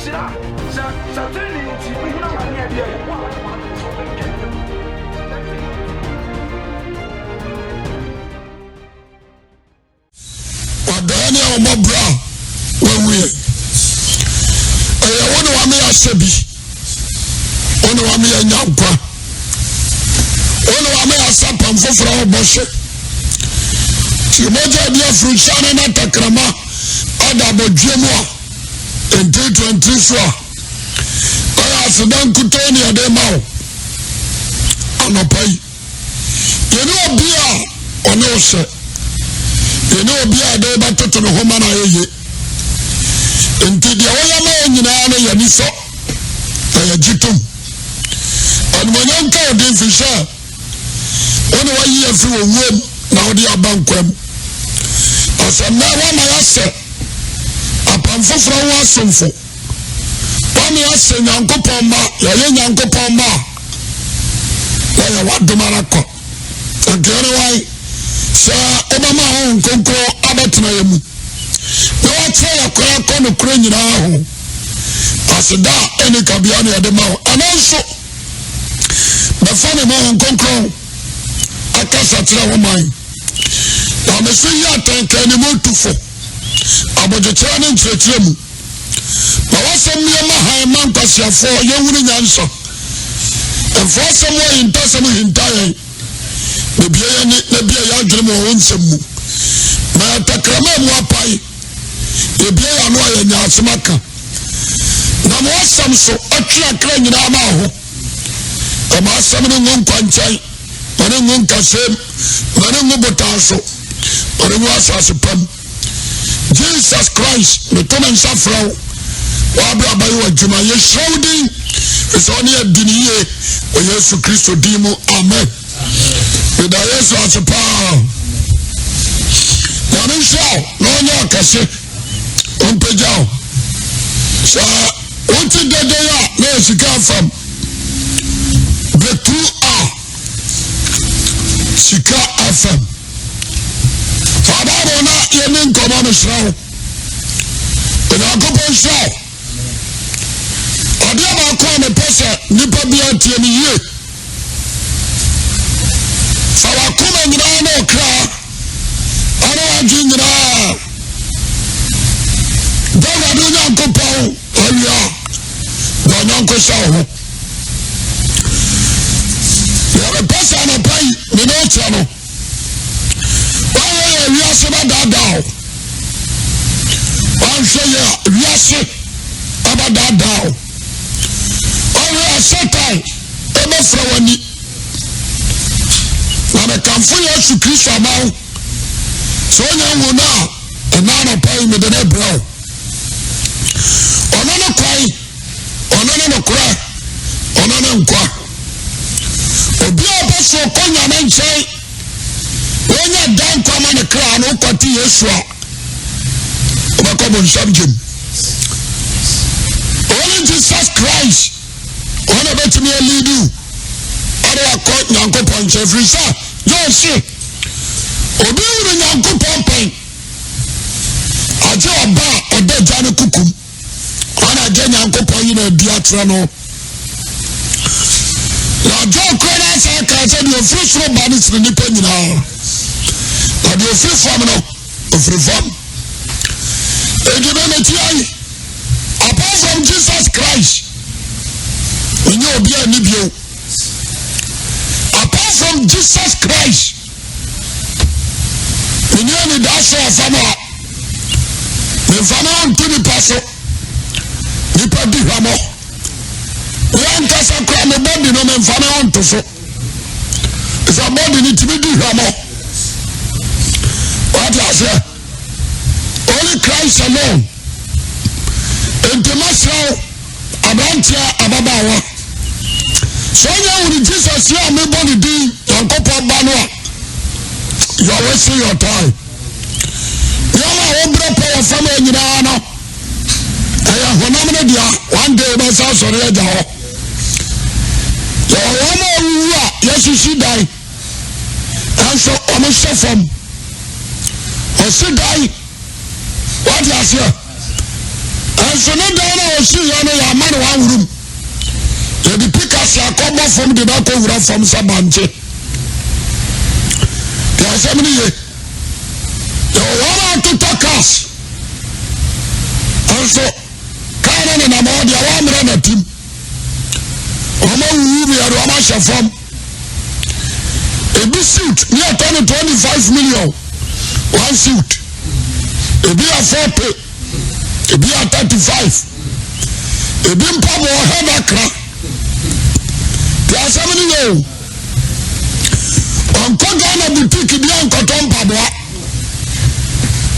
shira sa training ti we na ma ne dia ya Wadani ya umabra wewe wone wa me asebi wone wa me nyankwa wone wa me asapam foforo oboshe ti moja dia fruchane na takrama ada bodwemu a 2024 aya sedan kutoni ade mawo anopai yene obia one ose yene obia de batoto no homa na yeye enti dia woya ma nyina na yani so ya jitum anmonyan ka odin fisha one wayi afi owom na odi abankwam asanna wa ma yase apamfoforo wa somfo wa ma yase nyankopon ma ya ye nyankopon ma ya wadumara ko agere wai sa obama ho konkro abatena yamu na watre yakora ko no kro nyina ho aseda eni kabia na yade mawo ananso na fane mo konkro akasa tra wo man na me so ya tanka ni motufo abojetra ne ntretre mu na wasem mi ma han man kwasiafo ye wuri nyanso enfo sem wo hintasem hintaye nebia ya adwene mo wonsem mu na takrama mu apai ebia ya no ya nyaasmaka na mo asam so atwa kra nyina ma ho ama asam no nkwanchai mane nkasem mane ngobotaso mane wasase pam Jesus Christ the common safra wa abra bayo adwuma ye shrouding is only a diniye o Yesu Kristo dimo amen. Ida Yesu atipa yami show no nya kase onpejao sa onti dede ya na sika fam breakthrough sika afam fababo na yemi nkomo no show ina kopo show odi aba ko me pese nipa bia tie ni ye sawa kuma nyina no kra ana aju nyina dawa do nyanko pawo awia do nyanko shawo ya pesa na pai ni no chano wa awia se ba dadao wa sheye wiase aba dadao awia setai ebe frawani na kamfu Yesu Kristo amawo so nyanwo na enana pai me de bro ono no kwai ono no kura ono no nkwa obi oboso konya na nchai onya dan kwa ma ne kra no kwati Yesu a obako bon samjem only Jesus Christ ono betimi leadu ore akọ nyankopon chefrisa Josi obi uru nyankopon pen aje oba odeja ne kukum ana je nyankopon yi na biatra no la joko na sa ka se di ofisro ba ni sini nipa nyina na di ofifam no ofifam edi be na ti ai apart from Jesus Christ onye obi ani bio apart from Jesus Christ when you need that so fama the fama to the paso the party fama one kasa kwa me body no me fama on to so if a body need to be do fama what you say only Christ alone international abantia ababawa so now when Jesus here me body do yankopo banwa you are wasting your time yama obra power family nyina no aya honamne dia one day ba sa sori eja ho yo wama ruwa yesu shi dai anso omo shefom o shi dai what you say anso no dai na o yɛsi yɛ no yɛ ama no wawurum yɛde pikas akɔbɔ fam de na akɔwura fam sɛ bante te asɛm no ye yɛwɔ atotɔ cars nso kaa no ne nama ɔde a wɔammerɛ n'atim ɔma wuwu bi yɛde ɔma hyɛ fam ebi suit ne yɛtɔ no 25 million one suit ebi yɛ 40 ebi yɛ 35 ebi mpabɔ ɔhɛ dakra te asɛm no yɛ o ɔnkɔ Ghana boutique bi ankɔtɔ mpaboa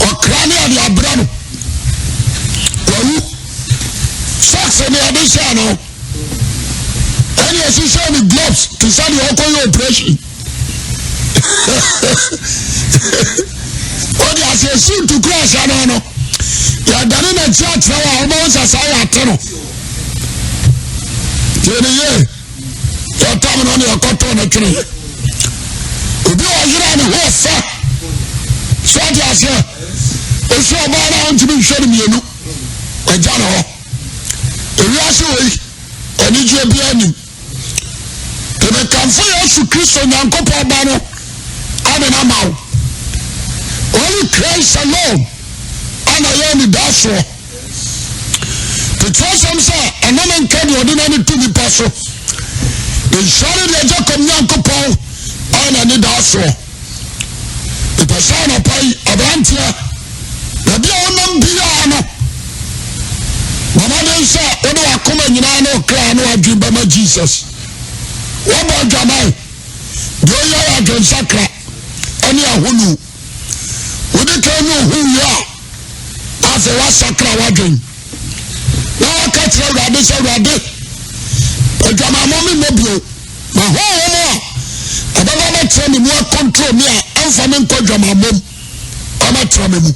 ɔkra ne ade abrɛ no wawu socks ne ɔde hyɛ no ɛne ɛhyehyɛ ne gloves te sɛ deɛ ɔkɔyɛ operation ɔde asɛ suit kura hyɛ no no yɛdane n'akyi akyerɛ wɔ a ɔbɛwo sɛ saa yɛ ate no tiɛne ye yɛtam no ne yɛkɔtɔɔ no twene obi ɔyera ne ho fɛ so ɔde aseɛ ɔsi ɔbaa no a ɔntumi nhwɛ no mmienu ɔgya ne hɔ ewiase wei anigye bia anim tɛmɛkamfo Yesu Kristo Nyankopɔn ba no ade na ma wo only Christ alone ana yɛ ne daasoɔ tetwerɛ sɛm sɛ ɛno ne nka deɛ ɔde n'ani to nipa so nhyira ne deɛ agya kɔm Nyankopɔn ana ne daasoɔ epɛ sɛ anɔpa yi aberanteɛ na bia wonam biaa no mamaden sɛ wode wakoma nyinaa ne ɔkra ne wadwen bɛma Jesus wɔbɔ adwaman deɛ ɔyɛ yɛ adwensakra ɛne ahonu wode ka ne ɔho wie a afei woasakra wadwen na waka kyerɛ Awurade sɛ Awurade adwamammɔ me mmɔ bio na honhom a ɛbɛba bɛtena me mu akɔntrol me a ɛmfa me nkɔ adwamammɔm ɔmɛtena me mu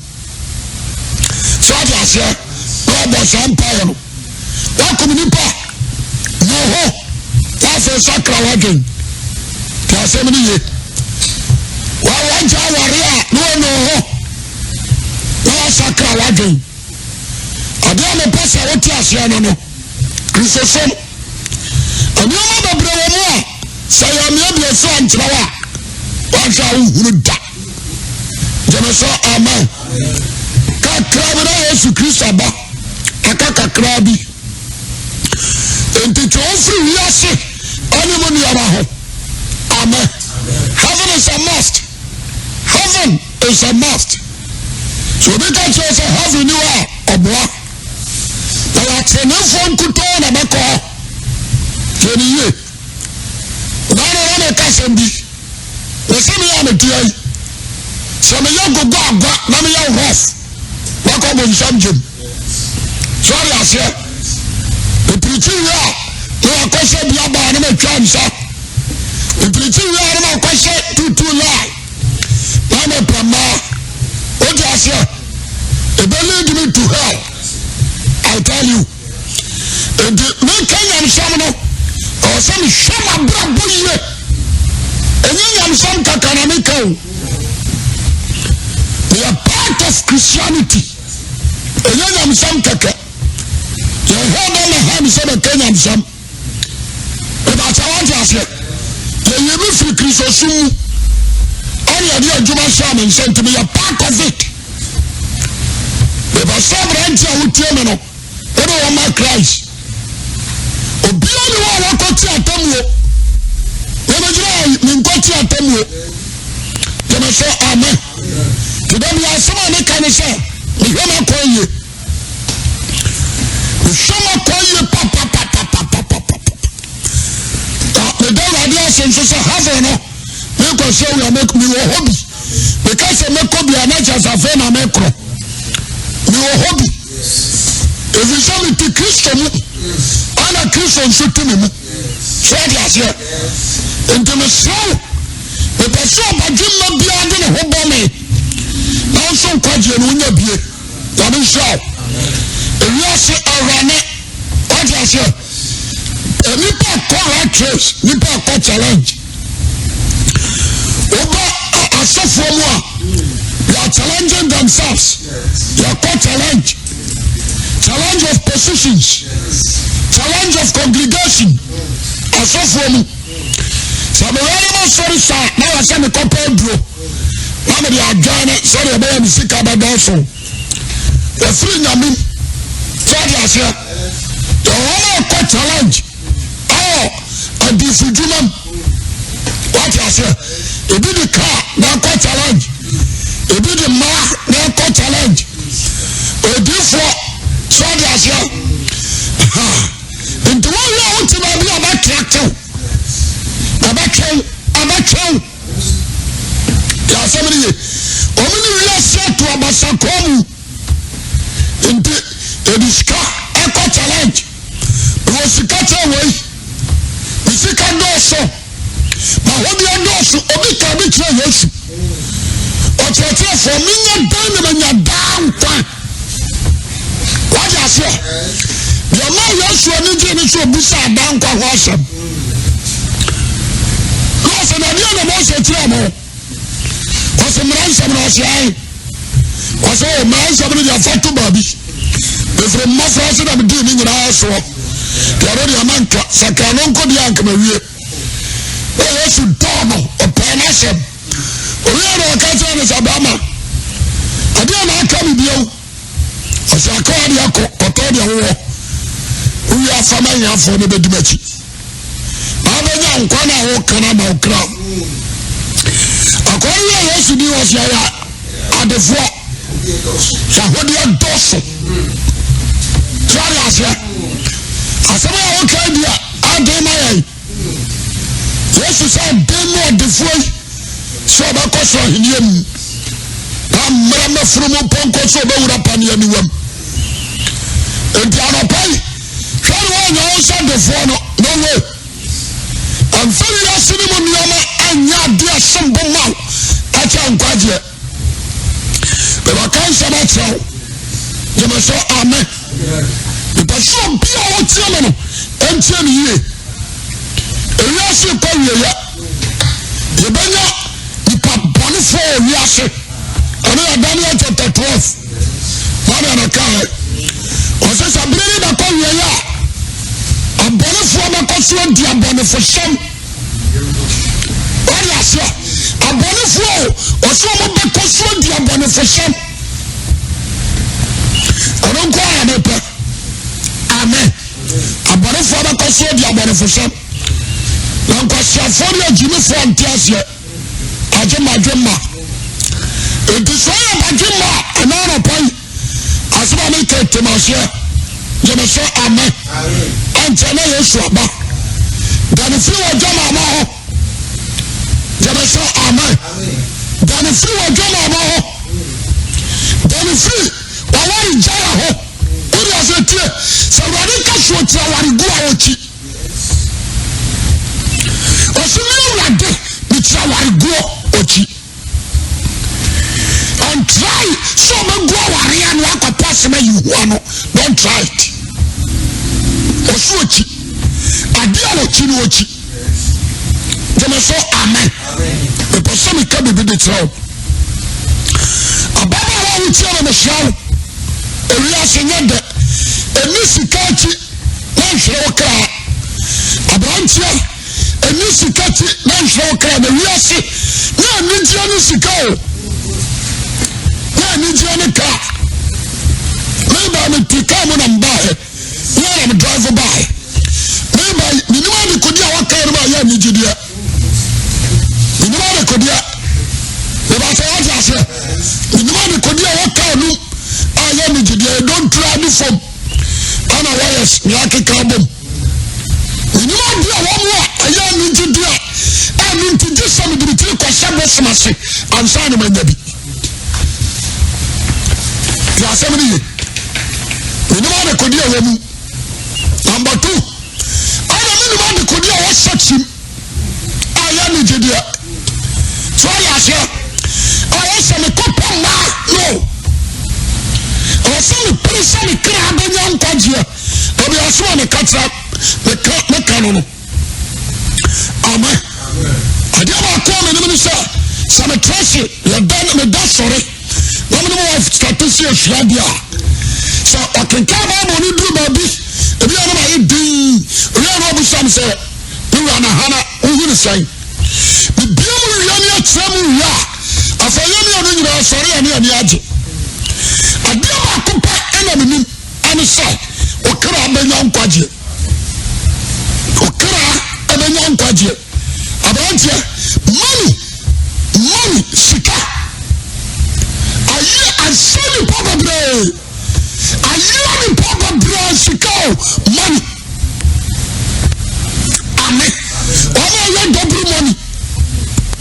sɛ wode aseɛ na wɔbɔ saa mpaeɛ no woakom nipa na ɔhɔ wafɛ sakra wadwen te asɛm no ye wagya aware a na wɔne ɔhɔ na wasakra wadwen adeɛ mepɛ sɛ wote aseɛ no no kristosom nneɛma bebree wɔ mu a sɛ yɛmmea deɛ so ankyerɛ wo a woahwɛ a wohunu da gyeme sɛ amen kakra bi na Yesu Kristo aba aka kakra bi enti twɛ wo firi wiase ɔne mu nneɛma ho amen heaven is a must heaven is a must so obi ka kyerɛ sɛ heaven ni hɔ a ɔboa na yɛatenefoɔ nkutɔɔ na bɛkɔ hɔ tiɛne yie na ne ka sɛm bi wɔ sɛ meyɛ ametua yi sɛ meyɛ gogo agwa na meyɛ rough wakɔ bonsam gyem so ɔde aseɛ epirikyi wie a na wakɔhyɛ biabaa na matwa nsa epirikyi wie a na makɔhyɛ tutu lie na mepɛ mmaa ɔde aseɛ ebe lead me to hell I tell you enti meka nyamsam no ɔwɔ sɛ mehwɛ m'abrabɔ yie ɛnyɛ nyamsam kaka na meka o they are part of Christianity ɛnyɛ nyamsam kaka yɛhwɛ dɛ na ha me sɛ bɛka nyamsam ɛbɛkyɛ wate aseɛ yɛyɛ me firi Kristosom mu ɔne yɛde adwuma hyɛ me nsɛ nti meyɛ part of it ɛbɛsɛ aberante a wotie me no wode wɔma Christ obia ne wɔ a wakɔte atamuo wɔmɛgyina menkɔte atamuo yɛmɛ sɛ amen nti dɛ meyɛ asɛm a meka ne sɛ mehwɛ makɔ yie mehwɛ makɔ yie papapapapapapapa meda Awurade ase nso sɛ heaven no menkɔhyɛ wura mewɔ hɔ bi meka sɛ mɛkɔ bi a na kyɛ sɛ afei na mɛkorɔ mewɔ hɔ bi ɛfiri sɛ mete Kristo mu ana Kristo nso to me mu so ade aseɛ enti mesrɛ wo mepɛ sɛ ɔbadwemma biara de ne ho bɔ me nanso nkwagyeɛ no wonya bie na menhyɛ wo ewiase awurane ɔde aseɛ nipa akɔ rat race nipa akɔ challenge woba asɔfoɔ mu a they are challenging themselves they are called challenge challenge of positions, challenge of congregation. Asofo mu sabewale mo sorry sir na wa se me kopa duro na me dia adwane sorry e be sika ba donso e free nyame sorry asia to all ko challenge adifujuma what asia e be the car na ko challenge e be the ma na ko challenge e be for sorry asia into one law to be about tractor abacho ya somebody omini we set to abasakom into ediska eco challenge was kata way isika doso ma hodi doso obi ka bi tire yesu o tete for minya dan na nya dan kwa waja se ya ma yesu ani je ni so busa dan kwa ho asem so na dia na mo se tire mo o se mransa na o se ai o se o mransa bi dia fatu babi be from mo so se na bi ni nyina so tero dia manka sakanon ko dia anka mawie o yesu domo o pana sem o ye no ka tire ni sabama ade na aka mi bio o se aka dia ko to dia wo wi afama ya fo ne be dimachi abenya nkwana ho kana na okra akoya yesu di was ya adefo sahodi adoso try asia asema o ka dia adema yai yesu sa demo adefo so ba ko so hiniem amra mafrumo ponko so be wura pania niwam enti anopai hware wo nya o sa defo no way I'm very asking you anya dia sombo mau acha nkwaje be bakansa ba chao je me so amen be pasho bia o tiamo no entie ni ye eliase ko wiya ye banya ipa bonu fo wiase ana Daniel chapter 12 bana na kai o se sabiri da ko wiya abonefo ma ko so di abonefo sham ori asia abonefo o so mo be ko so di abonefo sham oron ko ya be amen abonefo ma ko so di abonefo sham lan ko sia fo ni ajimi fo antiasia ajema enti so ya bajima anara pai asba me ke temasia je me so amen ante na yesu aba dan fi wo jama ma ho je me so amen dan fi wo jama ma ho dan fi wa wari jara ho ori asetie se wari ka so tia wari gu a ochi o se mi wade mi tia wari gu ochi and try so me gu wari an wa ko pass me you no don't try it osuochi adia ochi ni ochi jeme so amen e poso mi ka bibi de tro ababa wa uchi na me shawo ewi asenye de eni sikachi na nhwe okra abrantia eni sikachi na nhwe okra na wi ase na ni dia ni sikao na ni dia ni ka leba me tika mo na mbae yeah, I'm driving by. Maybe you know what could you walk out about your Nigeria? You know what could you? If I say what I say, you know what could you walk out? I am Nigeria. Don't try me from Anna Wires, Yaki Carbon. You know what you want? I am Nigeria. I'm into this some of the three questions. I'm signing my baby. You are 70. You know what could you? Number 2, I don't know the Kodia was such him. I am in Judea. So I say, I was a couple no. I was only pretty the crab and young Kadia. But we also want to cut up the canon. Amen. I did not call the minister. Some trashy, you're done with that, sorry. One of the wife start to see a Shabia. so okenka ba mo ni duru ba bi ebi ana ma yedin ri ana obu sam se pura na hana ohuru sai bi mu ri ani atremu ya afayemi ono nyina sori ani age adia ba kopa ena menim ani sai okra abenya nkwaje okra abenya nkwaje abantie money sika aye asani papa bre aye ni papa bre sika money amen omo ye double money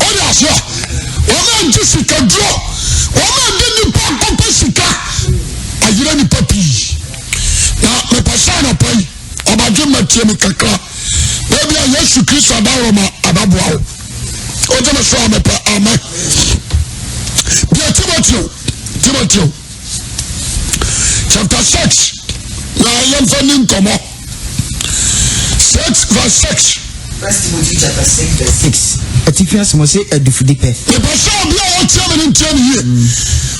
oya aso omo nti sika dro omo de ni papa sika ayira ni papi na me pasa na pai obaje matie mi kakra ebi a Yesu Kristo abawo ma ababoa o jama so amepa amen Timothy chapter 6 na yemfani nkomo 6 verse 6 First Timothy chapter 6 verse 6 Etifias mo say edufudipe e ba so bia o tiam ni tiam ye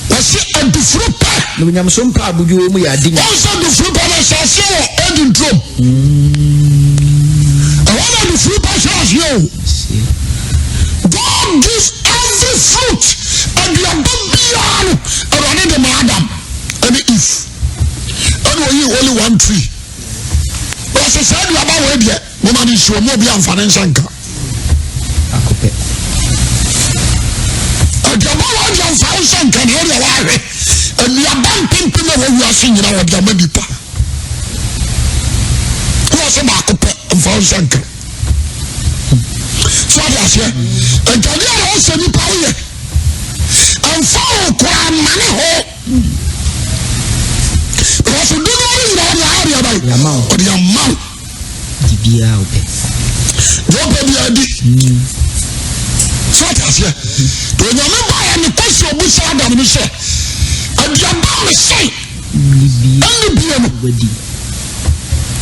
o se edufudipe no nyam so mpa abuju mu ya din o se edufudipe na so se o edintrom awon edufudipe so yo God gives every fruit and you are beyond around the Adam and Eve. And we only one tree. But as I said, you are about here. Woman is your mobile and financial. And the about your financial can hear the wire. And we are bumping people when we are singing our Yamadipa. Who was about and financial? So that's here. And Galia also ni power. And follow kwa money ho. Because you do not know the area by the amount. Dibia obe. Don't be a di. So that's here. Do you remember any question of this Adam we say? And the amount say. Only be a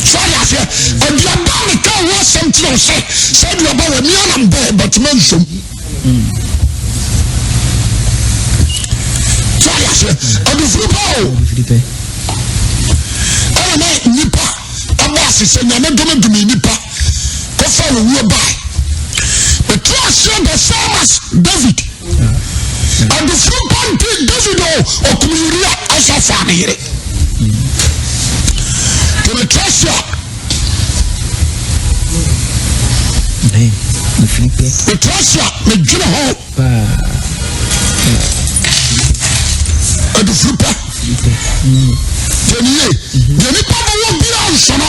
so that's here. And the amount can was something said you about me and I'm but mention. So that's here. And the football. I don't nipa. I'm saying I'm not going to be nipa. Go follow you by. The trust the same as David. And the football did David or Kumiria as a family. To the treasure. The treasure, the general. And the flipper. The nipa will be on sono.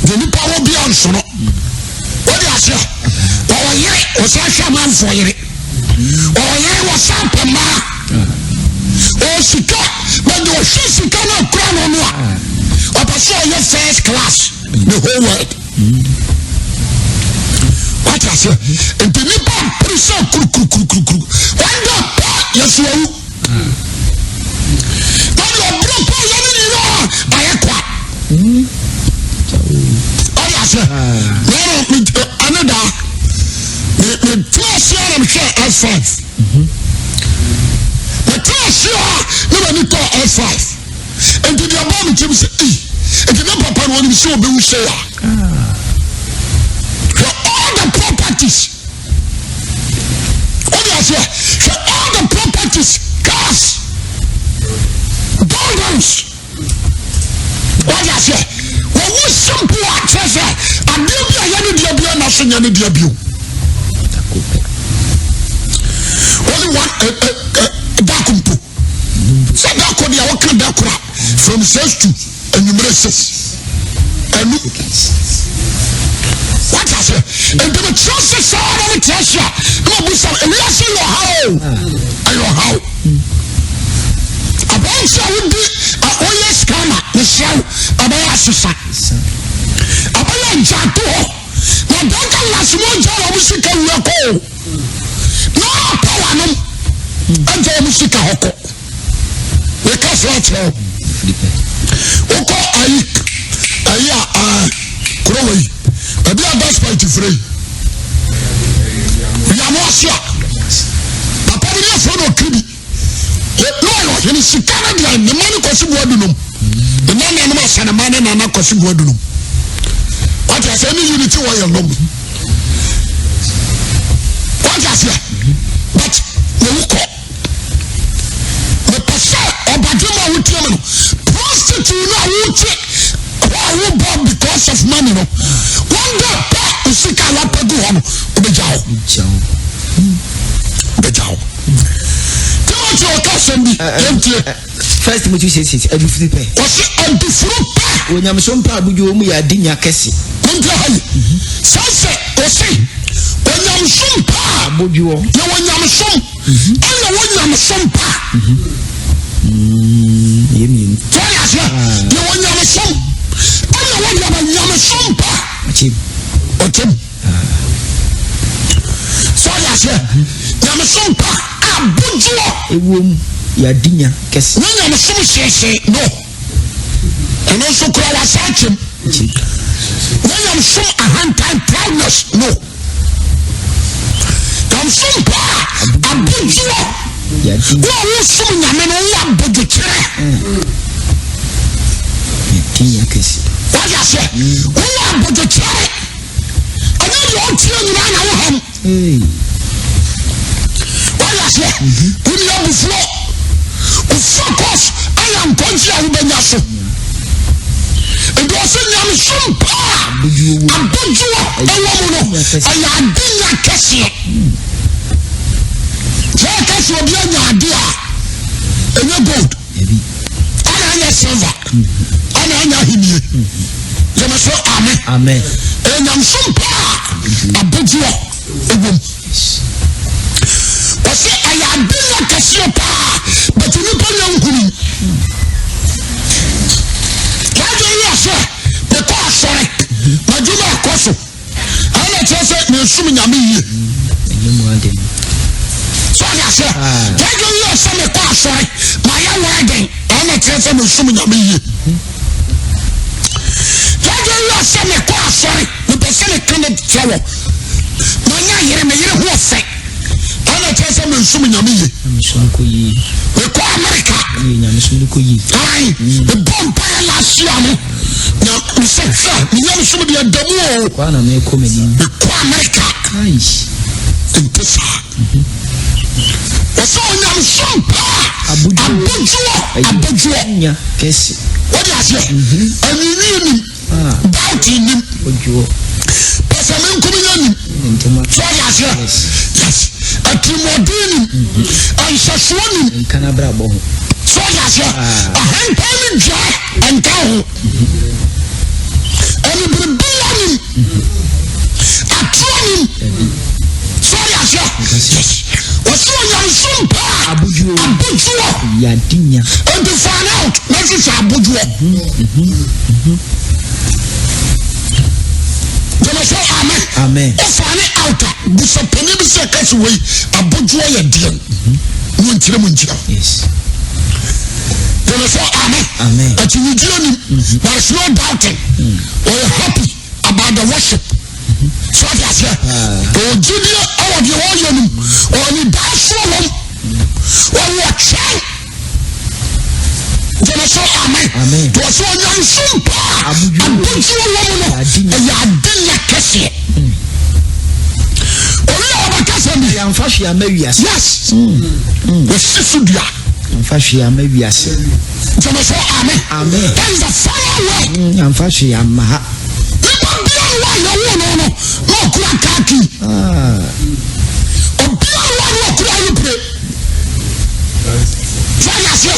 The nipa will be on sono. What do you say? Oh, yeah, was a man for it. Oh, yeah, was a man. Oh, she got, but she cannot crown on one. But I saw your first class, the whole world. What I say? And the nipa prisa kuru. One day, yes, you. But your brother, you know, I acquire. Oh, yes, another. The first year I'm sure S5. The first year, you call S5. And to the above, Jim said, and the number of one is so be say, for all the properties, what do I say? For all the properties, cars, buildings, what do I say? When we simple access, and you be a young dear, nothing, any dear view. Only one, Dakumpu. So that could be a walking Dakura from 6 to enumerations. And what I say? And the choices are on the treasure. No, we shall elias in your how. A bunch of would be a oil scammer, the show about Susan. About Jato. Now, don't tell us one job of music and your call. No, power. And the music hoko. We can't watch her. Oko Aya Krowe. A dear best by to free. Yamosia. Papa, we are from Okidi. No, in Chicago, the money cost you mane nana kwasi buadunum what I say any unity wa your lom what I say but you ko the pasa obadema wutie no prostitute no wutie who born because of money no one day usika la pegu ho obejao Timothy okasembi First Timothy says adufuru pe wasi adufuru pe onyamso mpa abujo mu ya dinya kese kontra hayi sase osi onyamso mpa abujo ya onyamso anya onyamso mpa yemi toya ya onyamso anya onyamso mpa achim otem so ya se onyamso mpa abujo ewom ya dinya kese onyamso sheshe no eno so kura wasachim onyamso ahantan proudness no kamso mpa abujo ya dinya wo sum nyame no wo abujo kire dinya kese what ya say wo abujo kire ani yo tie nyina na wo ham what ya say kuni ya buflo o focus I am konji a wo benya so ndo se nyame sumpa abujo ewo mo no aya dinya kese kese obi anya ade a enye gold ana anya silver ana anya himie yema so amen enyam sumpa abujo ewom wase aya dinya kese pa but ni pa nya nkuni kaje yase be ko asore majuma akoso ana chese na sum nyame yie enyimu ade so ya se kaje yase me ko asore ma ya wedding ana chese na sum nyame yie kaje yase me ko asore me pese me kana tsawo ma nya yere me yere ho fe ana chese me sum nyame yie amsun ko yi we ko America nyame sun ko yi ai the bomb pa last year no na msefra nyame sum de adamu o kwa na me ko meni ko America ai intesa so nyam sumpa abujo nya kese what you say anini doubt in ojo pesa men kuminyani ntoma so ya say yes atimodini ansasuoni kana brabo ho so ya say ahempani ja antaho ani bibilani atroni so ya say yes what's your sumpa abujo ya dinya and to find out what is abujo so amen o find out disappointed be say case way abujo ya diam no ntire mo ntira yes so amen but you there is no doubting or happy about the worship so that's it o judea our the one or ni daso hom or what say so amen to so nyam sumpa abujo wo no ya dinya kese o ba kase mi ya mfashi amawiase yes we sisudia mfashi amawiase so amen that is the final word ya mfashi amaha no kura kaki obia wa kura yipre fanya se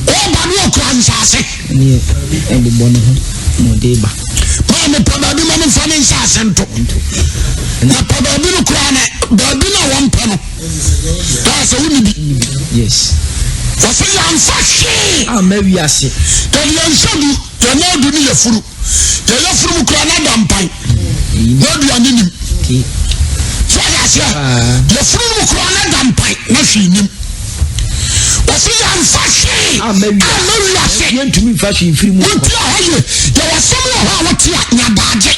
o ba no kura nsase ni endi bono ho mo deba pa me pababi ma me fane nsase nto na pababi no kura na babi na wampa no ta se woni bi yes wase ya mfashi amawiase tell you nsadu ya na du ni yefuru ya yefuru mu kura na dampan no du anim ki so ya se yefuru mu kura na dampan na hwinim wase ya mfashi amawiase yentumi mfashi mfiri mu ko tia haye ya wasemu ho a wotia nya baaje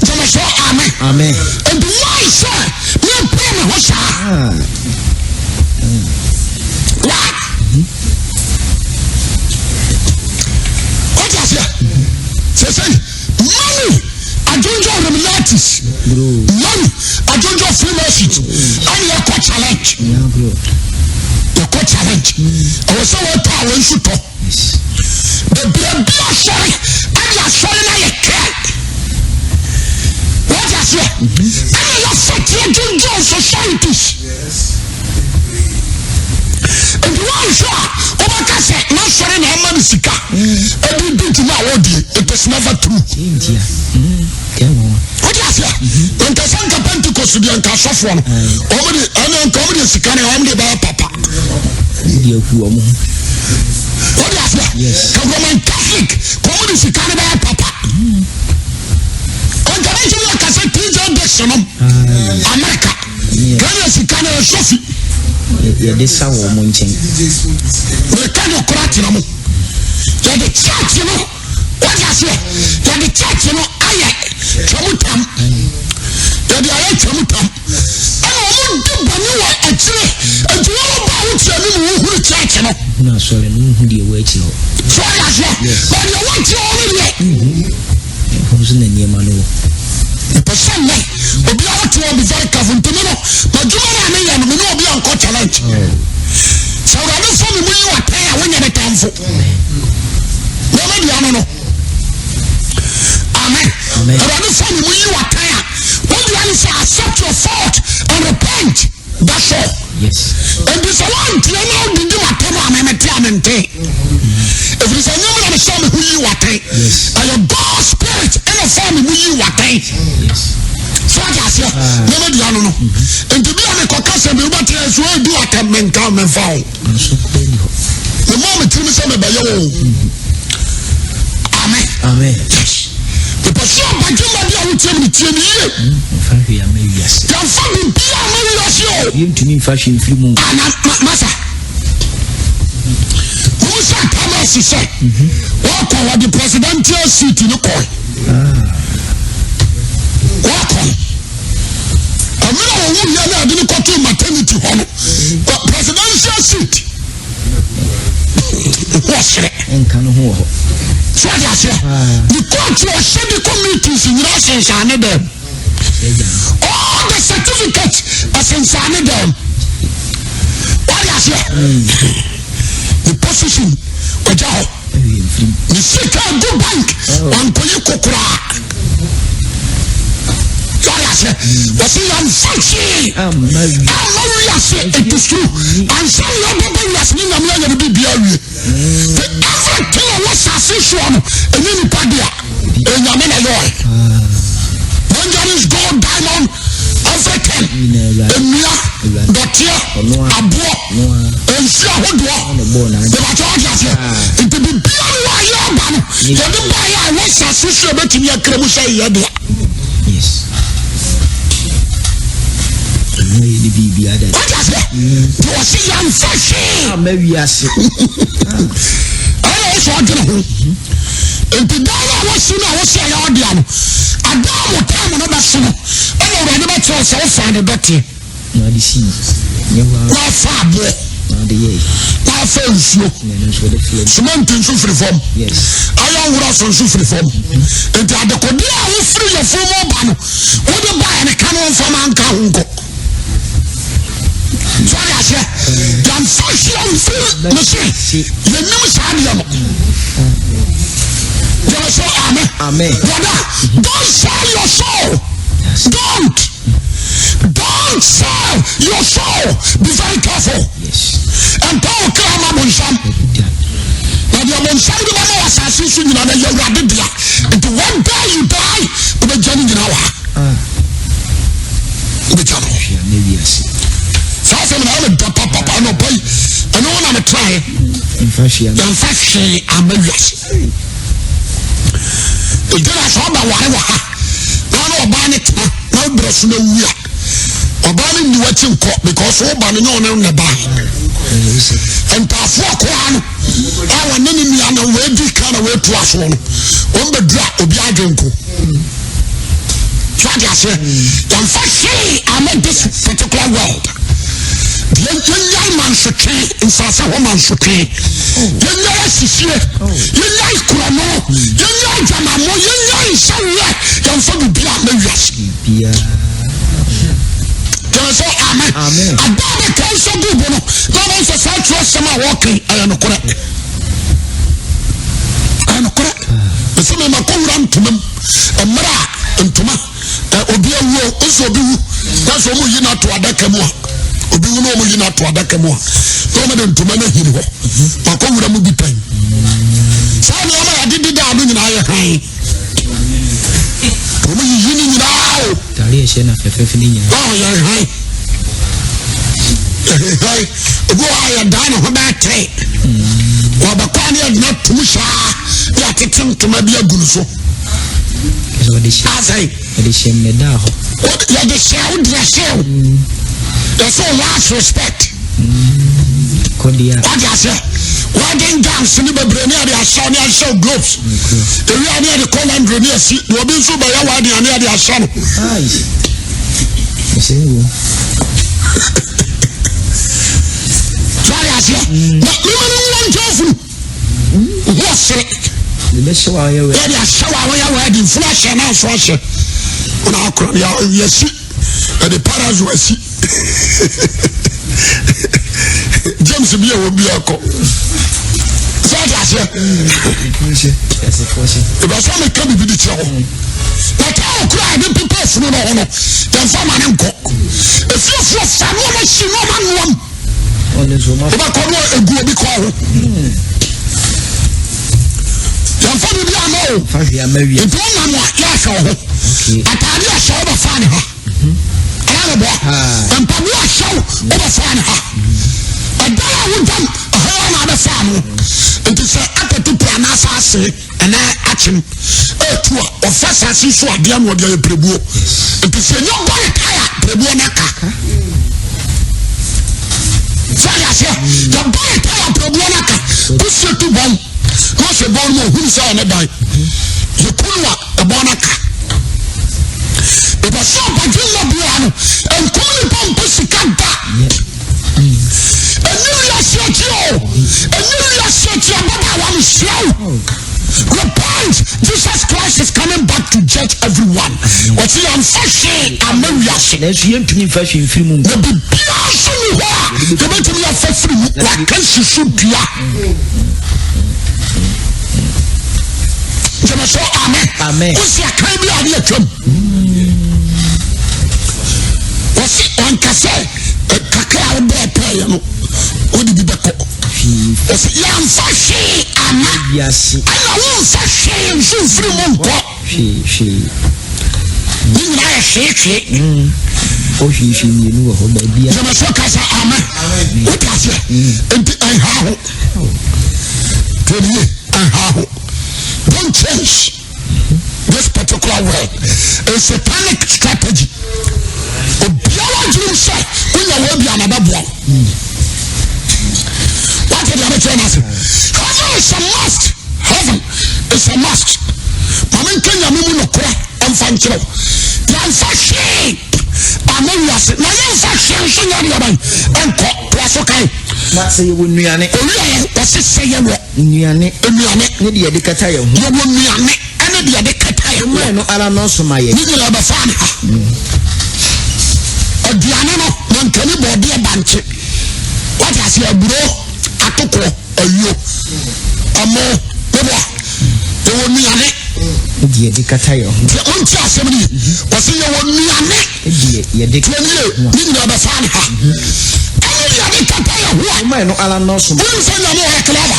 jama so amen and why sir me pray me ho sha what say money adonjo Illuminatis money adonjo Freemasons and your coach challenge your coach challenge I was so power in shoot the blood sorry and your sorry now you can't what I say and your fatty adonjo societies and one shot Obakase not sorry na man sika every bit na wodi it is never true what I say when the Sanka Pentecost be anka sofo no omede ana anka omede sika na omede ba papa dia ku omo what I say yes Roman Catholic omede sika na ba papa on the region like I said TJ America Ghana sika na sofi ya de sawo mo nchen we can you correct no ya de church no what you say ya de church no aye chamutam ya de aye chamutam ana mo de bani wa akire ejuwa mo ba wo tia ni mo huru church no na so le no hu de wa akire so ya say but you want you only who's in the niema no person me obi a to be very careful to me no but you na me ya no me no obi an ko challenge so I don't for me you are tired when you are thankful no me dia no amen I don't for me you are tired when you are say accept your fault and repent that's all yes and this one you know the do what am I mente if you say no me show me who you are yes and your God spirit and the family who you are yes so I say no me dia no and to be on the caucus be what is we do at men come and foul the moment you say me by you amen amen the person by you my dear will tell me fafi ya me yes can fafi bia me yes yo you to me fashion free moon masa Musa Thomas said walk on the presidential seat in the coin walk on I mean I didn't go to maternity home but presidential seat what's it so I say the court was said the committees in Russians and them all the certificates are in them what I say the position with y'all the secret go bank on Koyukokura what's in your function? I'm married, it is true. And some young people are saying, I'm not going to be buried. Everything was a situation, and then you pay there. And you're not alone. When there is gold, diamond, everything. And me, Dotia, Abo, and Shahodwa, the Majoja, it will be beyond your man. You don't buy a was a situation, but in your Kremusha. Yes. What is it? You are seeing young fashion. Maybe I see. I also want to know. If the dollar was soon, I was saying, I don't want time on the soon. I already met yourself and the doctor. No, I see. You are far boy. I feel slow. Cement in Sufri form. Yes. I am also Sufri form. And the Kodia will free your former ban. What the buy and a cannon from Anka. So I say, the unfortunate thing, the news are you say amen. Amen. Brother, don't sell your soul. Don't sell your soul. Be very careful. Yes. And Paul came up on some. Now the Monsam the man was assassin, you know, you are dead. And one day you die, you be joining in our. Maybe I see. So I said, I'm a papa, no boy. I know I'm a try. In fact, I'm a yes. It didn't show my wife. Now, Barnett, no brush no weir. Or Barney knew what you caught because all Barney no on the bar. And pass walk one. Our enemy and a way this kind of way to us one. On the drop of Yajanko. So I said, in fact, I'm in this particular world. The young man should train in Sasa woman should train. You know, you like Kurano, you know, Jamamo, nsa wia yɛmfa bibia na wiase bia so amen ababa kan so bibo no na wɔn sɛ saa tro sɛm a wɔkan ayɛ no korɛ ɛsɛ me makɔwura ntomam mmerɛ a ntoma obi awuo nso obi wu na so ɔmo yi no ato adaka mu a obi wu na ɔmo yi no ato adaka mu a na ɔmo de ntoma no ahiri hɔ makɔwura mu bi pɛn saa nneɛma yɛde da ano nyinaa yɛ han ɔmo yiyi no nyinaa o tare ɛhyɛ na fɛfɛɛfɛ ne nyinaa yɛ han obi wɔ a yɛdaa ne ho bɛɛtere wɔbɛkɔa ne yɛdena tom saa yɛatete ntoma bi agu no so wɔde hyɛ mmɛda hɔ yɛde hyɛ wo deɛ hyɛ wo yɛsɛ last respect kɔde a wade aseɛ wedding gowns ne bebree ne yɛde ahyɛ ne ahyɛ globes ewia ne yɛde kɔlandro ne asi na obi nso bɛyɛ wedding a ne yɛde ahyɛ no ɛsɛ wo wade aseɛ na mema no wɔ nkyɛfunu wɔ sere yɛbɛhyɛ wɔ ayɛ wɛ yɛde ahyɛ wɔ a wɔyɛ wedding funu ahyɛ na nso ahyɛ wona akora yɛsi yɛde parazo asi James bi a wɔ bi akɔ sɛ ade aseɛ ɛbɛsɛ meka bibi de kyerɛ hɔ na taa ɔkora a yɛde pepa afunu no hɔ no yɛmfa ma ne nkɔ ɛfiefoɔ fa noɔma hyi noɔma noam wobɛkɔ no ɛgu obi kɔ ho yɛmfa bibi ama o nti wonam a yɛahwɛ wo ho atade ahyɛ wobɛfa ne ha ananeboa mpaboa ahyɛ wo wobɛfa ne ha ɛdan a wodam ɛhɔ na abɛfa no nti sɛ apɛto pra anaasɛ asere ɛnɛ akyem ɛtu a ɔfa sase so adeɛ no ɔde ayɛ prɛbuo nti sɛ nyɛ bɔne tae a prɛbuo no ka sɛde aseɛ yɛbɔne tae a prɛbuo no ka wosie tu bɔn na ɔhyɛ bɔn no ma ɔhunu sɛ ɛne dan yɛkunu a ɛbɔn no ka ɛbɛsɛ ɔbagye wɔ bia no ɛnkom nipa mpo sika da ɛne wiase akyi o ɛne wiase akyi ababa wa mhyira wo repent Jesus Christ is coming back to judge everyone wɔte yɛmfa hwee ama wiase na ɛso yɛntumi mfa hwee mfiri mu na bibia so ne hɔ a yɛbɛtumi yɛfa firi mu waka nsusu dua gyeme so amen wosi akan bi a ne atwam wɔsi ɔnkasɛ kakra a wobɛɛ pɛɛyɛ no wode bi bɛkɔ wɔsi yɛmfa hwee ama ɛna womfa hwee nso mfiri mu nkɔ ne nyinaa yɛ hweehwee ɔhwehwɛ mmienu wɔ hɔ baabia gyeme so ka sɛ amen wote aseɛ enti ɛnha ho tɛnie ɛnha ho don't change this particular word. A satanic strategy. Obiara dream say when you will be another boy. What did you tell us? Heaven is a must. Heaven is a must. Maman Kenya Mumu no kura emfanchiro. Yanfashi. Amoyase. Na yanfashi so nyame yaban. Enko plasokai. Na say you nuane. Owiye wase say ye wo. Nuane. Ne de yede kata ye ho. Ye wo nuane. Ene de yede kata ye ho. No ala no so maye. Ni nyina ba fa na. Odiane no mankani bode e banche. What has your bro atoko ayo. Amo bebo. Ye wo nuane. Die de kata ye ho. Onti asem ni. Wase ye wo nuane. Ye de kata. Ni nyina ba fa na. No ala no so. Wọ́n sọ yàrá wọ́n kíláàbà.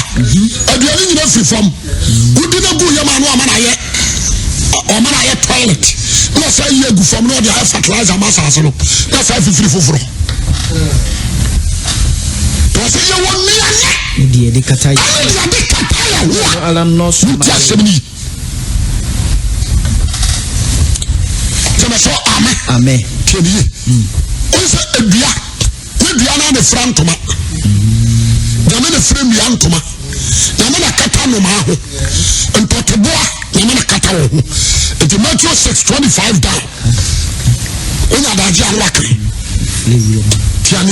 Aduane nyina fi fam. Wọ́n na gu yam anu ọmọ ayẹ toilet. Wọ́n sọ yẹ gu fam náà ọdẹ ayẹ fertilizer ma sàásì no. Wọ́n sọ fifiri foforo. Wọ́n sọ yẹ wọ́n níyànjẹ. Ní yẹ de kata yẹ. Ní yẹ de kata yẹ wọ́n. No ala no so. Wọ́n ti asẹ́mi ni. Jẹ́mi sọ amen. Amen. Tiẹ̀ ni yẹ. Wọ́n sọ edua. Edua náà de fura ntoma. Nyame na fira mmia ntoma. Nyame na kata noma ho. Mpoteboa nyame na kata wo ho. Enti Matthew 6:25 down. Onya daji anwakre. tiani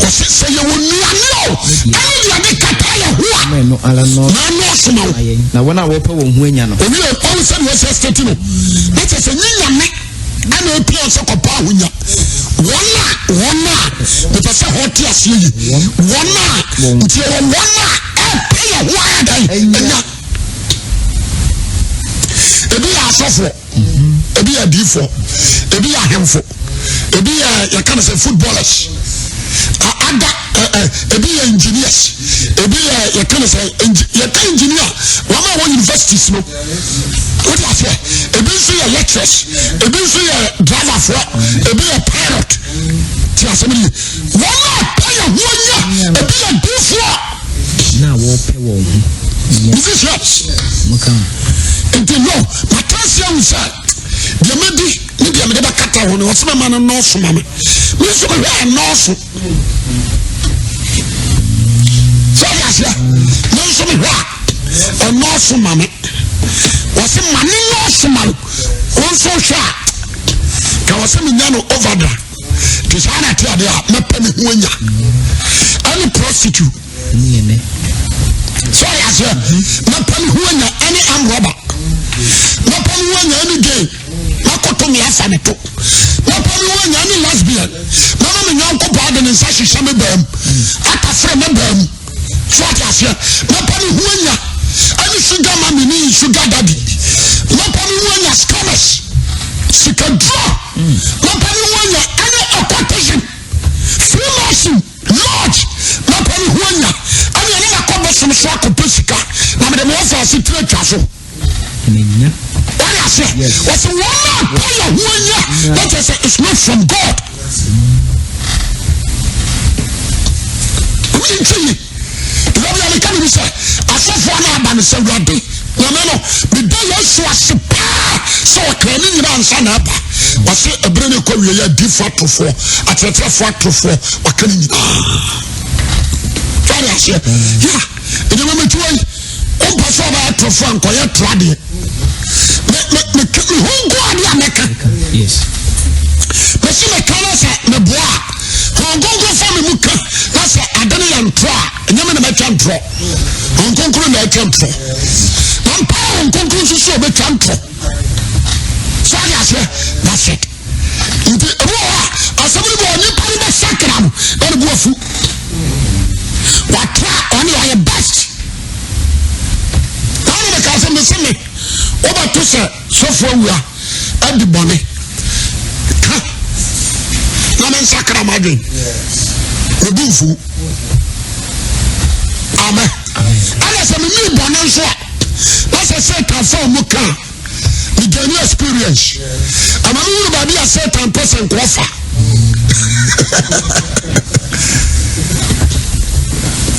ɔsi sɛ yɛ wɔ nuane o ɛne deɛ de kata yɛ ho a no ala no na soma wo na wɔn a wɔpɛ wɔn ho anya no obi yɛ ɔn sɛ wɔsɛ state no na kyɛ sɛ nyame ɛna epia sɛ kɔpa ahonya wɔn a nipa sɛ hɔte aseɛ yi wɔn a nti wɔn a ɛpɛ yɛ ho ayɛ dan ɛnya ebi yɛ asɔfo ebi yɛ diifo ebi yɛ ahemfo ebi yɛ yɛka no sɛ footballers ada ebi yɛ engineers ebi yɛ yɛka no sɛ yɛka engineer wɔn a wɔ universities no wɔde aseɛ ebi nso yɛ lecturers ebi nso yɛ driverfoɔ ebi yɛ pilot ti asɛm yi wɔn a pɛ yɛ ho anya ebi yɛ diifoɔ na wɔpɛ wɔn ho musicians nti no matansi ahu sɛ deɛ mɛdi ne deɛ mede bɛkata ho no wɔsɛ mɛma no nɔɔso ma me nso mehwɛ nɔɔso sɛ ɔde aseɛ me nso mehwɛ a ɔnɔɔso ma me wɔsɛ ma ne nɔɔso ma no wo nso hwɛ a ka wɔsɛ menya no overdra nti saa na ate ade a mɛpɛ me ho anya ɛne prostitute sɛ ɔde aseɛ mɛpɛ me ho anya ɛne amrɔba mɛpɛ me ho anya ɛne gay makoto me afa me to mɛpɛ me ho anya ɛne lesbian mɛma me nyɔnko paa de ne nsa hyehyɛ me baam atafrɛ me baam so ate aseɛ mɛpɛ me ho anya ɛne sugar mami ne sugar daddy mɛpɛ me ho anya scammers sikaduro mɛpɛ me ho anya ɛne occultism freemason lodge mɛpɛ me ho anya ɛne ɛne nakɔbɛsom so akɔpɛ sika na mede me wɔfa ase tiri atwa so what I say was one man pay a one that is it's not from God. We see the Bible can be said as if one man is a ruddy. No the day you are so cleaning your answer up was a brain career different to four at a factor for what can you try? Yeah, in the moment you on perform at to Frank or your trading. Yes. But see, the colors are the bois. Hong Kong from the Muka. That's a Adanian Tra. And you're a champ. Hong Kong couldn't be a champ. One power Hong Kong to show the champ. So that's it. In the war, as somebody born in Parliament Sacram, and go food. What try only are your best. Now the cousin is me. Over to say, so far we are at the bonnet. Namen Sakra Madin. Rebufu. Amen. Unless I'm a new bonnet, that's a certain form of car. The new experience. I'm a new baby, a certain person offer.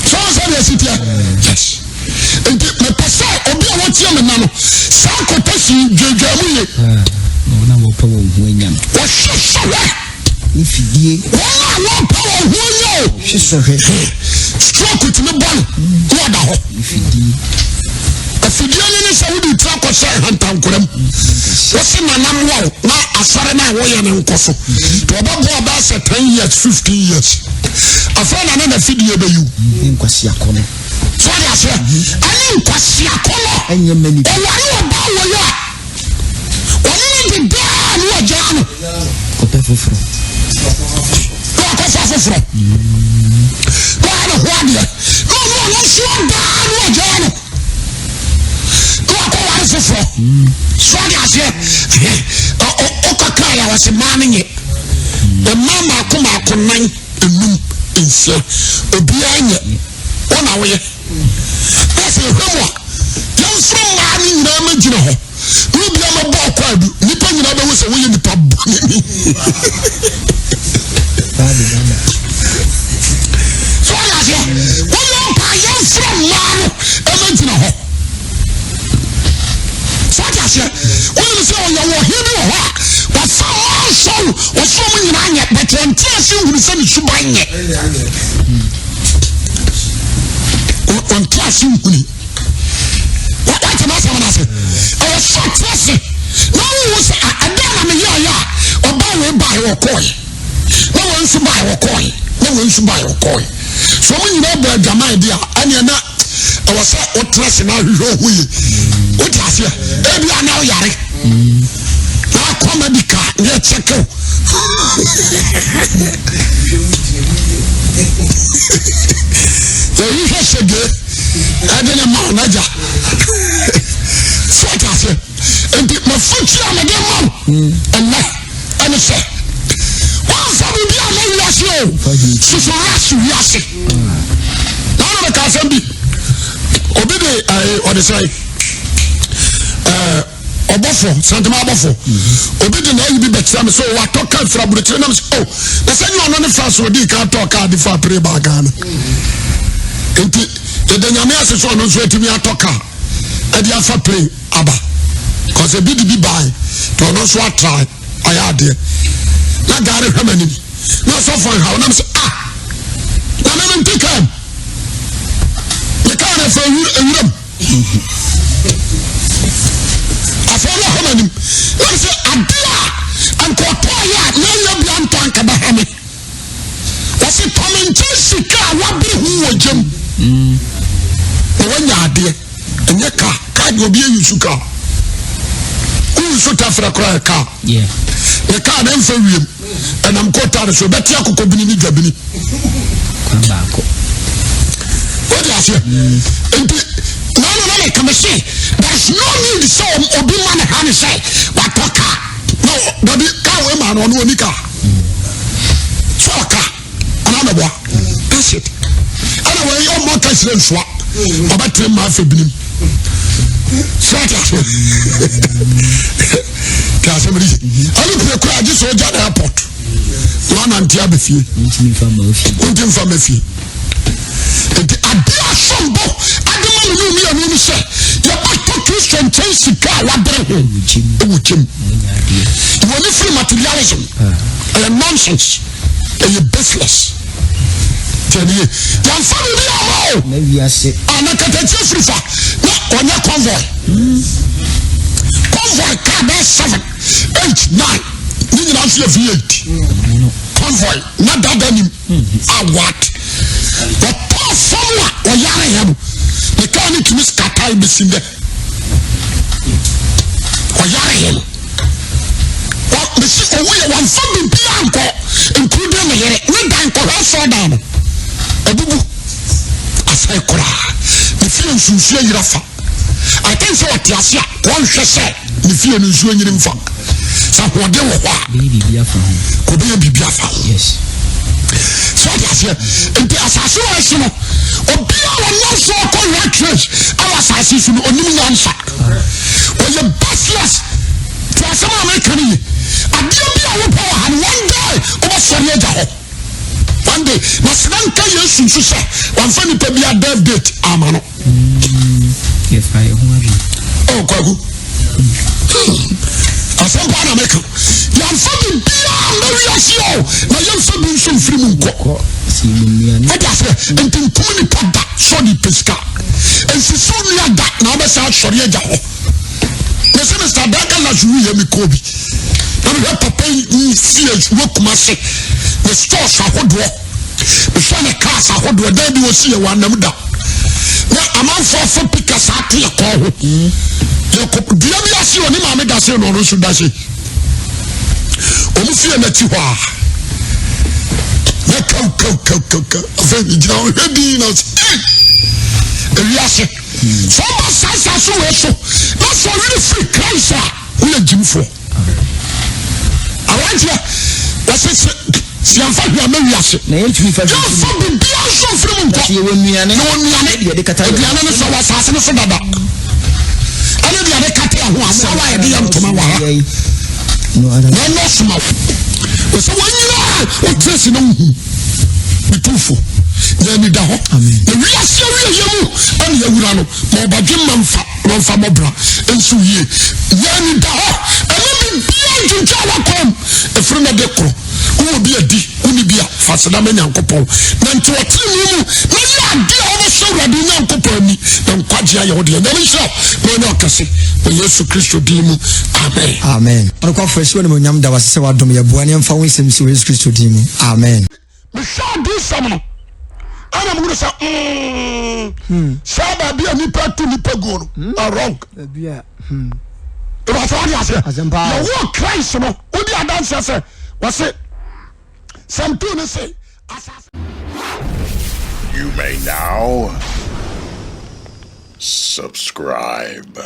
So I said, yes. And the person, Obi, what's your name? Sakotashi, Jajamu. No, no, power winning. What's your sorrow? If you did, no power winning. She's so heavy. Stroke it in the ball. What if you did? If you didn't say, would you talk or say, Hunter? What's in my name? Now, as far as I wear and Koso. To about 10 years, 15 years. I found another video by you. In Kwasiakono. So I said, I mean, Kwasiakono. And your many. Oh, what you about you? What you did there? You are John. Kopefufro. Kopefufro. God of Wadia. No, let's you down. You are John. Kopefufro. So I said, Okakaya was a man. The mama come out on 9 in fear. Obianye. On our way. That's a rumor. Young from man in the imagine. Who be a ball, Nippon, you know, was a way in the pub. So I said, one long young from man, imagine. So I said, when you say, you're here, what's so, what's so many yet, but you're interested in the to buy it. On classroom, what am I saying? I was so trusty. No one was a damn yeah, or buy or coin. No one one so buy or coin. No one so buy or coin. So when you know about Jama idea, and you're not, I was what dress in our what has you? Maybe I know Yari. Now comedy car, let's check out. So you have to get, I didn't know Naja. So what has you? And my foot, I'm a demon. And now, and say, one for me, I'm a Yasio. So rush you, Yasi. Now, I can't be. Obey, or the say, Obofo, Santa Mabofo. Obey the name be better. So, what talk from Britain? Oh, the same one on the first would be can't talk out before pray bagan. The Danyamia says, one was waiting me a talker. And the alpha play, Abba. Because a bit be by, to not so I try. I had there. Not got it, how many? Not so far, how I'm saying, I'm not take him. You can't have a room. I follow how many? Let's say, Adia and Kotoya, no, young tank about Hammy. What's it coming? Jessica, what be who was Jim? When you are there, and your car, will be a Yusuka. Who should have a car? Yeah. The car then for you, and I'm caught out, so that's your cocoa. What do I say? No, come and see. There's no need to say, Obi man, and say, what car? No, the car woman on one car. So a car, another one. That's it. Anyway, your motor is then swap. About 10 miles of beam. So I look at the crowd, just hold at the airport. One and the other fee. Until from a fee. The idea some book, I don't know you and say, you're back to Christian Chelsea car, what the hell? You want to free materialism and nonsense and you're baseless. Tell you, your family are all. Maybe I say, I'm not going to tell you, not on your convoy. Convoy car, there's 7, 8, 9. You don't see a V8. Convoy, not that any. What? But Paul Formula or Yaraham, the car need to miss Katai Bissinde or Yaraham. What the sister we one family Bianco, including the Yere, we dine for her so down. A boo, as I cry, the feelings you say Rafa. I can't say what Yasia, one she said, the feelings you in fact. So what they were, baby Biafra. Could be Biafra. Yes. So that's here. And the assassination of Biafra not so called like church. Our assassination on new answer. Or your baseless to some American. I didn't be our power and one day over Sonia. One day, Nasanka yes, you say, one funny to be a death date. Amano. If I oh, Kwagu. I said, what I make you are family beyond the real. My young family some free munko. What I say, and then Pony Papa, Sony Pesca. And she saw me at that now, that's how Sonia Jaho. The semester back and as we have me Kobe. And we have Papa in CS work massy. The stores are hot work. The Sony cars are hot work. Then you will see a one number. Now, I'm on for pickers at the call. Do you ever see any mammy that's in on Russian Dashi? Almost fear that you are. So much size as you also. Not for really free Christ. We are Jim for. I want you. That's it. See, I'm fine. I'm very asset. You're from the Bianco from the you win me and no one. You're the Catalan for assassin for that. I know the other Catia who are so I didn't to my wife. No, no, small. So when you are, what dress in the truthful. Then the hot. The real serious you and the Urano, more by Jim Manfa Mobra, and so ye. Then the hot, and then beyond to Java come, a friend of the crew. wo bi adi uni bia fasena me Nyankopɔn na nti wɔtene mu na yɛ ade a wɔbɛhyɛ Awurade Nyankopɔn ni na nkwagye ayɛ wo de nyame hyɛ na ɔne ɔkɛse wɔ Yesu Kristo din mu amen amen ɔno afresh wɔ ne nyam da wasɛ wadom yɛ boa ne mfa wo nsɛm si wɔ Yesu Kristo din mu amen mehwɛ ade sɛm no ana mu sɛ saa baabi a nipa tu nipa go no wrong ìbáṣọ wọn di ase yẹwọ Christ no ó di adansi ase wọ́n sẹ́ sẹ́mtú ni sẹ́. You may now subscribe.